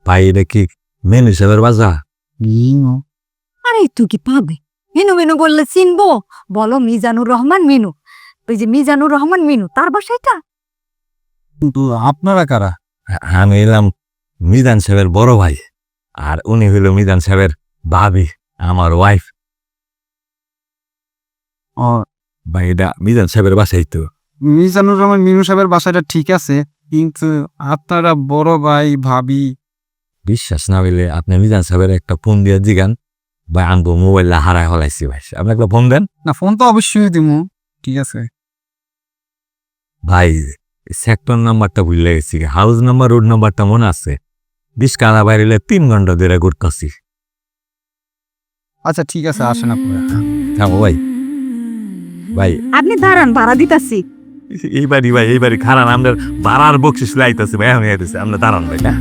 ভাই এটা কি মেনু সাহেবের বাজা? মিনু? আরে তুই কি পাবে? মিনু মিনু বললে চিনবো? বলো মিজানুর রহমান মিনু। ওই যে মিজানুর রহমান মিনু, তার বাসা এটা? কিন্তু আপনারা কারা? আমি এলাম মিজান সাহেবের বড় ভাই, আর উনি হইল মিজান সাহেবের ভাবি, আমার ওয়াইফ। ও, ভাই এটা মিজান সাহেবের বাসাই তো। মিজানুর রহমান মিনু সাহেবের বাসাটা ঠিক আছে, কিন্তু আপনারা বড় ভাই ভাবি। বিশ্বাস না হইলে আপনি মিজান সাহেবের একটা ফোন দিয়ে জিগান, ভাই আনবো মোবাইল হারায় হলাইছি ভাই, আপনি একটা ফোন দেন। না, ফোন তো অবশ্যই দিমু, ঠিক আছে। ভাই সেক্টর নাম্বারটা ভুলে গেছি, হাউস নাম্বার রোড নাম্বারটা মনে আছে। বিশকানা বাইরে 3 ঘন্টা ধরে ঘুরতেছি। আচ্ছা ঠিক আছে, আসেন আপনারা। হ্যাঁ ভাই, ভাই আপনি দাঁড়ান, ভাড়া দিতাছি। এইবারই ভাই, এইবারই খারান আমাদের বাড়ার বকশিস লাইতেছে ভাই, আমি আইতেছি, আমরা দাঁড়ান ভাই না।